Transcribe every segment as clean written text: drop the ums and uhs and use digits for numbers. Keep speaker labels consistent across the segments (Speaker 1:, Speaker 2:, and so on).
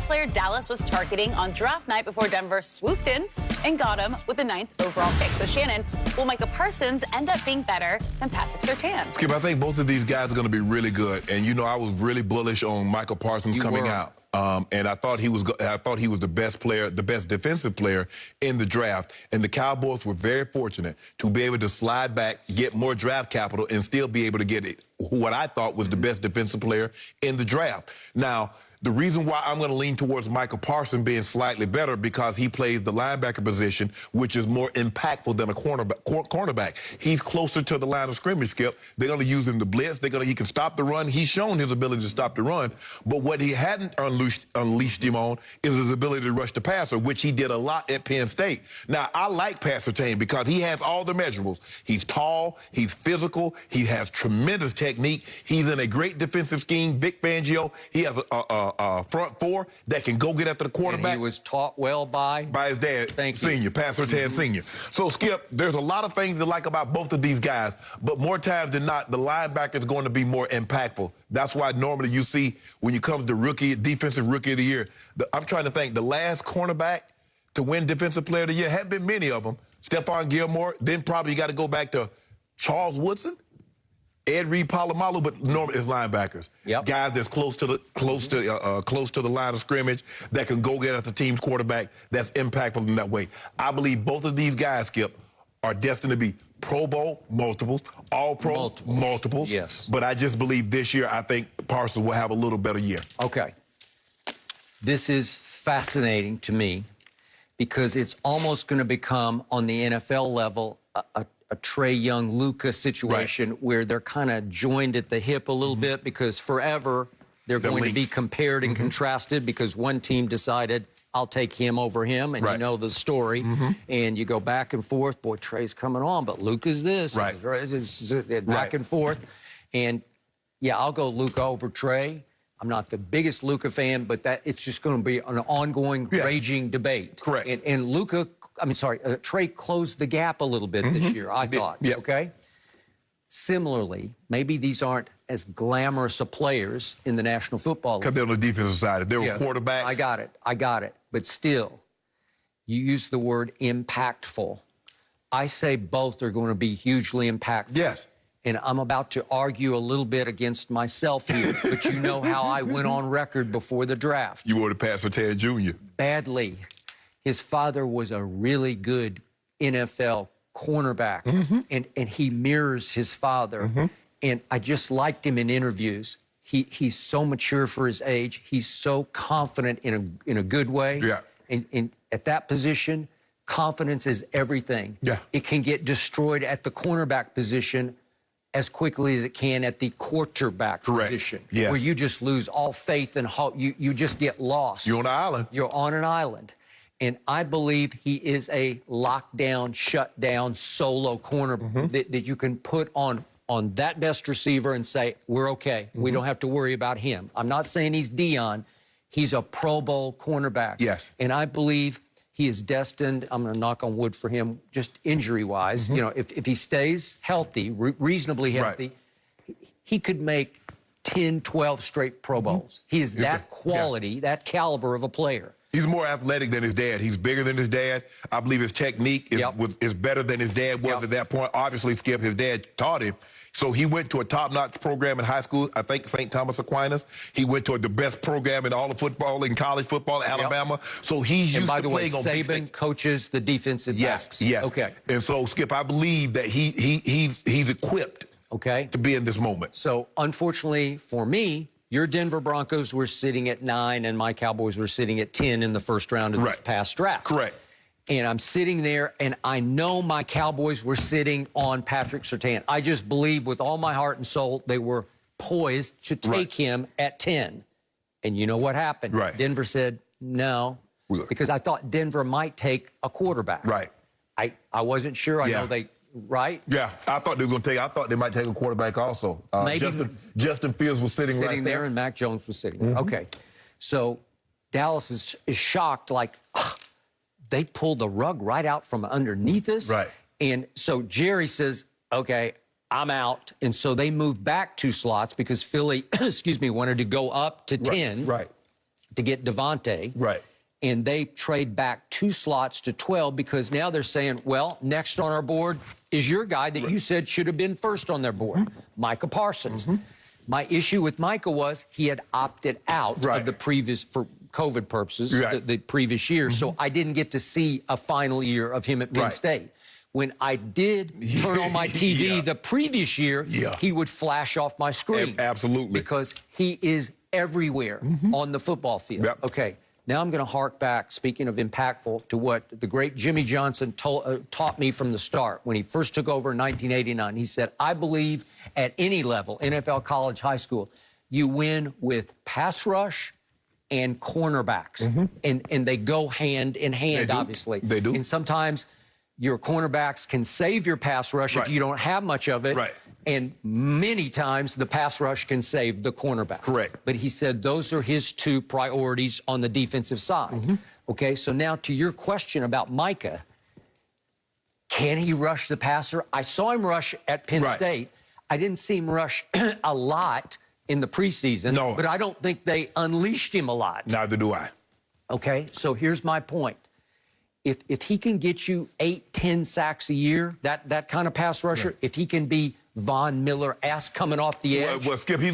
Speaker 1: player Dallas was targeting on draft night before Denver swooped in and got him with the 9th overall pick. So, Shannon, will Micah Parsons end up being better than Patrick Surtain?
Speaker 2: Skip, I think both of these guys are going to be really good. And, you know, I was really bullish on Micah Parsons coming out. And I thought he was the best player, the best defensive player in the draft. And the Cowboys were very fortunate to be able to slide back, get more draft capital, and still be able to get it, what I thought was the best defensive player in the draft. Now, the reason why I'm going to lean towards Micah Parsons being slightly better because he plays the linebacker position, which is more impactful than a cornerback. He's closer to the line of scrimmage, Skip. They're going to use him to blitz. He can stop the run. He's shown his ability to stop the run. But what he hadn't unleashed him on is his ability to rush the passer, which he did a lot at Penn State. Now, I like Surtain because he has all the measurables. He's tall. He's physical. He has tremendous technique. He's in a great defensive scheme. Vic Fangio, he has a front four that can go get after the quarterback.
Speaker 3: And he was taught well by
Speaker 2: his dad, Senior, Surtain Senior. So, Skip, there's a lot of things to like about both of these guys, but more times than not, the linebacker is going to be more impactful. That's why normally you see when you come to defensive rookie of the year, I'm trying to think, the last cornerback to win defensive player of the year, haven't been many of them. Stephon Gilmore, then probably you got to go back to Charles Woodson, Ed Reed Palomalu, but normally it's linebackers.
Speaker 3: Yep.
Speaker 2: Guys that's close to the line of scrimmage that can go get at the team's quarterback that's impactful in that way. I believe both of these guys, Skip, are destined to be Pro Bowl multiples, All-Pro multiples.
Speaker 3: Yes.
Speaker 2: But I just believe this year I think Parsons will have a little better year.
Speaker 3: Okay. This is fascinating to me because it's almost going to become, on the NFL level, a Trae Young, Luka situation where they're kind of joined at the hip a little bit because forever they're going to be compared and contrasted because one team decided, I'll take him over him, and you know the story. And you go back and forth. Boy, Trae's coming on, but Luka's this. Back and forth. And, yeah, I'll go Luka over Trae. I'm not the biggest Luka fan, but it's just going to be an ongoing, raging debate.
Speaker 2: Correct.
Speaker 3: And Trae closed the gap a little bit this year, I thought, okay? Similarly, maybe these aren't as glamorous of players in the National Football League.
Speaker 2: Because they're on the defensive side. If they were quarterbacks.
Speaker 3: I got it. But still, you use the word impactful. I say both are going to be hugely impactful.
Speaker 2: Yes.
Speaker 3: And I'm about to argue a little bit against myself here, but you know how I went on record before the draft.
Speaker 2: You wanted Surtain Jr.
Speaker 3: Badly. His father was a really good NFL cornerback, and he mirrors his father. And I just liked him in interviews. He's so mature for his age. He's so confident in a good way.
Speaker 2: Yeah.
Speaker 3: And at that position, confidence is everything.
Speaker 2: Yeah.
Speaker 3: It can get destroyed at the cornerback position as quickly as it can at the quarterback position,
Speaker 2: yes,
Speaker 3: where you just lose all faith and hope. You just get lost.
Speaker 2: You're on an island.
Speaker 3: You're on an island. And I believe he is a lockdown, shutdown, solo corner that you can put on that best receiver and say, we're okay. We don't have to worry about him. I'm not saying he's Dion. He's a Pro Bowl cornerback.
Speaker 2: Yes.
Speaker 3: And I believe he is destined, I'm going to knock on wood for him, just injury-wise. You know, if he stays healthy, reasonably healthy, he could make 10, 12 straight Pro Bowls. He is that quality, that caliber of a player.
Speaker 2: He's more athletic than his dad. He's bigger than his dad. I believe his technique is better than his dad was at that point. Obviously, Skip, his dad taught him. So he went to a top-notch program in high school, I think St. Thomas Aquinas. He went to the best program in all of football, in college football, Alabama. So he's used to playing on big stage.
Speaker 3: And by the way, Saban coaches the defensive backs.
Speaker 2: Yes.
Speaker 3: Okay.
Speaker 2: And so, Skip, I believe that he's equipped to be in this moment.
Speaker 3: So, unfortunately for me, your Denver Broncos were sitting at 9 and my Cowboys were sitting at 10 in the first round of this past draft.
Speaker 2: Correct.
Speaker 3: And I'm sitting there, and I know my Cowboys were sitting on Patrick Surtain. I just believe with all my heart and soul they were poised to take him at 10. And you know what happened? Denver said no, because I thought Denver might take a quarterback. I wasn't sure. I know they Yeah, I thought they were going to take. I thought they might take a quarterback also. Justin Fields was sitting right there, and Mac Jones was sitting there. Okay, so Dallas is shocked, like. They pulled the rug right out from underneath us. And so Jerry says, okay, I'm out. And so they moved back 2 slots because Philly, wanted to go up to 10. to get Devontae.
Speaker 2: Right.
Speaker 3: And they trade back 2 slots to 12 because now they're saying, well, next on our board is your guy that you said should have been first on their board, Micah Parsons. My issue with Micah was he had opted out of the previous, for COVID purposes, the previous year. So I didn't get to see a final year of him at Penn State. When I did turn on my TV the previous year, he would flash off my screen.
Speaker 2: Absolutely.
Speaker 3: Because he is everywhere on the football field. Okay, now I'm going to hark back, speaking of impactful, to what the great Jimmy Johnson taught me from the start when he first took over in 1989. He said, I believe at any level, NFL, college, high school, you win with pass rush and cornerbacks. And they go hand in hand, obviously.
Speaker 2: They do.
Speaker 3: And sometimes your cornerbacks can save your pass rush if you don't have much of it. And many times the pass rush can save the cornerback.
Speaker 2: Correct.
Speaker 3: But he said those are his 2 priorities on the defensive side. Okay, so now to your question about Micah, can he rush the passer? I saw him rush at Penn State. I didn't see him rush a lot in the preseason, but I don't think they unleashed him a lot.
Speaker 2: Neither do I.
Speaker 3: Okay, so here's my point. If he can get you 8, 10 sacks a year, that kind of pass rusher, if he can be Von Miller-esque coming off the edge.
Speaker 2: Well, Skip, he's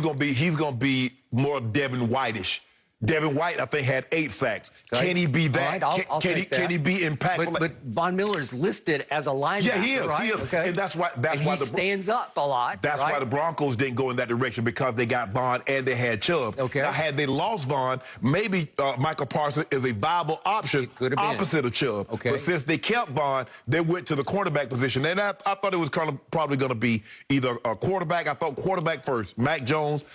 Speaker 2: gonna be more Devin White-ish. Devin White, I think, had 8 sacks. Okay. Can he be that?
Speaker 3: Right,
Speaker 2: Can he be impactful?
Speaker 3: But Von Miller is listed as a linebacker.
Speaker 2: Yeah, he is.
Speaker 3: Right?
Speaker 2: He is.
Speaker 3: Okay.
Speaker 2: And that's why.
Speaker 3: He stands up a lot.
Speaker 2: That's why the Broncos didn't go in that direction, because they got Vaughn and they had Chubb.
Speaker 3: Okay.
Speaker 2: Now, had they lost Vaughn, maybe Micah Parsons is a viable option opposite of Chubb.
Speaker 3: Okay.
Speaker 2: But since they kept Vaughn, they went to the cornerback position. And I thought it was probably going to be either a quarterback. I thought quarterback first, Mac Jones,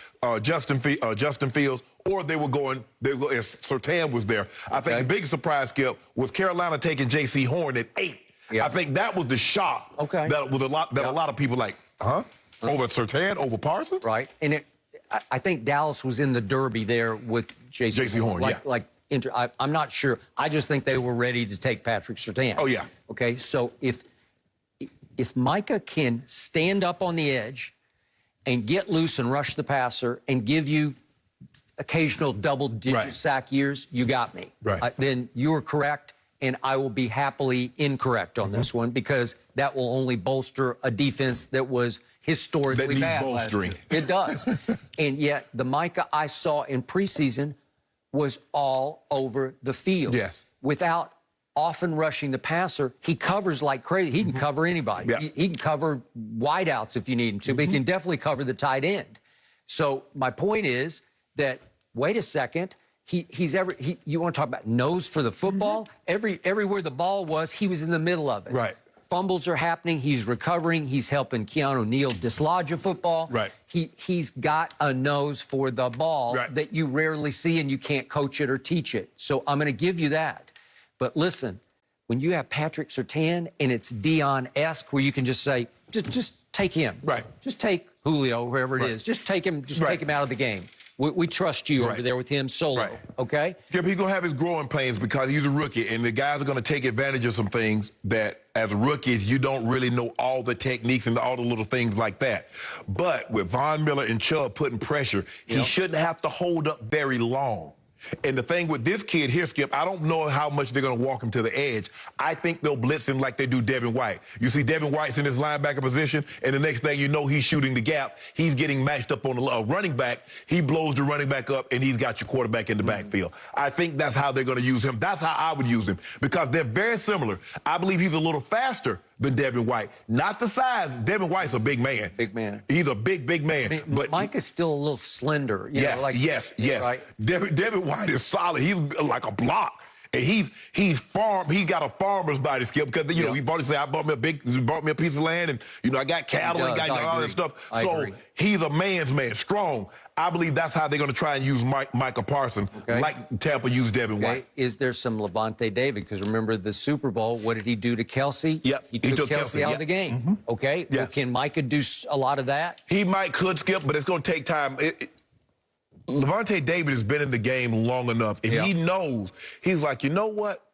Speaker 2: Justin Fields, or they were going, if Surtain was there. I think the biggest surprise, Skip, was Carolina taking J.C. Horn at 8. I think that was the shock. That was a lot of people like, over Surtain, over Parsons?
Speaker 3: Right. And I think Dallas was in the derby there with J.C.
Speaker 2: Horn,
Speaker 3: I'm not sure. I just think they were ready to take Patrick Surtain.
Speaker 2: Oh, yeah.
Speaker 3: Okay, so if Micah can stand up on the edge and get loose and rush the passer and give you occasional double-digit sack years, you got me. Then you are correct, and I will be happily incorrect on this one, because that will only bolster a defense that was historically bad last year. It does. And yet the Micah I saw in preseason was all over the field. Without often rushing the passer, he covers like crazy. He can cover anybody. He can cover wideouts if you need him to, but he can definitely cover the tight end. So my point is that, wait a second, you want to talk about nose for the football? Everywhere the ball was, he was in the middle of it. Fumbles are happening. He's recovering. He's helping Keanu Neal dislodge a football. He's got a nose for the ball that you rarely see, and you can't coach it or teach it. So I'm going to give you that. But listen, when you have Patrick Surtain and it's Dion-esque, where you can just say, just take him. Just take Julio, wherever it is. Just take him. Just take him out of the game. We trust you over there with him solo, okay?
Speaker 2: Yeah, but he's going to have his growing pains because he's a rookie, and the guys are going to take advantage of some things that, as rookies, you don't really know all the techniques and all the little things like that. But with Von Miller and Chubb putting pressure, he shouldn't have to hold up very long. And the thing with this kid here, Skip, I don't know how much they're going to walk him to the edge. I think they'll blitz him like they do Devin White. You see Devin White's in his linebacker position, and the next thing you know, he's shooting the gap. He's getting matched up on a running back. He blows the running back up, and he's got your quarterback in the backfield. I think that's how they're going to use him. That's how I would use him, because they're very similar. I believe he's a little faster than Devin White. Not the size. Devin White's a big man.
Speaker 3: Big man.
Speaker 2: He's a big man.
Speaker 3: I mean,
Speaker 2: but
Speaker 3: Mike is still a little slender. You know, like,
Speaker 2: yes.
Speaker 3: Right?
Speaker 2: Devin White is solid. He's like a block. And he's got a farmer's body, Skip, because you know he bought me a piece of land, and I got cattle and got all that stuff. So he's a man's man, strong. I believe that's how they're going to try and use Micah Parsons, like Tampa used Devin White.
Speaker 3: Is there some Levante David? Because remember the Super Bowl, what did he do to Kelsey?
Speaker 2: He
Speaker 3: took Kelsey out of the game. Okay, well, can Micah do a lot of that?
Speaker 2: He could, Skip, but it's going to take time. Levante David has been in the game long enough, and he knows. He's like, you know what?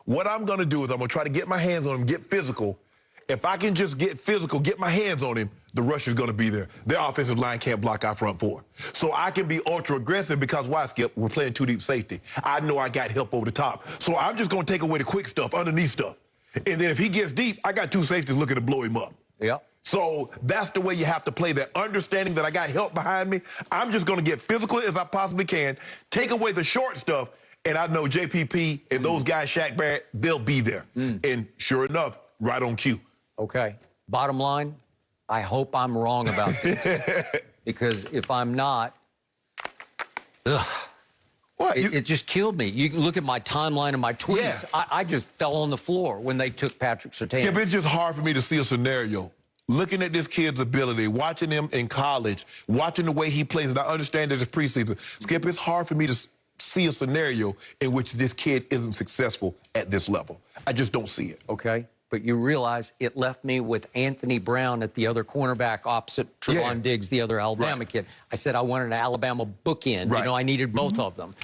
Speaker 2: What I'm going to do is I'm going to try to get my hands on him, get physical, if I can just get physical, get my hands on him, the rush is going to be there. Their offensive line can't block our front four. So I can be ultra aggressive because why, Skip? We're playing two deep safety. I know I got help over the top. So I'm just going to take away the quick stuff, underneath stuff. And then if he gets deep, I got two safeties looking to blow him up.
Speaker 3: Yeah.
Speaker 2: So that's the way you have to play that, understanding that I got help behind me. I'm just going to get physical as I possibly can, take away the short stuff, and I know JPP and those guys, Shaq Barrett, they'll be there. And sure enough, right on cue.
Speaker 3: Okay. Bottom line, I hope I'm wrong about this. Because if I'm not,
Speaker 2: What?
Speaker 3: it just killed me. You can look at my timeline and my tweets.
Speaker 2: Yeah.
Speaker 3: I just fell on the floor when they took Patrick Surtain.
Speaker 2: Skip, it's just hard for me to see a scenario. Looking at this kid's ability, watching him in college, watching the way he plays, and I understand that it's preseason. Skip, it's hard for me to see a scenario in which this kid isn't successful at this level. I just don't see it.
Speaker 3: Okay. But you realize it left me with Anthony Brown at the other cornerback opposite Trevon Diggs, the other Alabama kid. I said I wanted an Alabama bookend. You know, I needed both of them.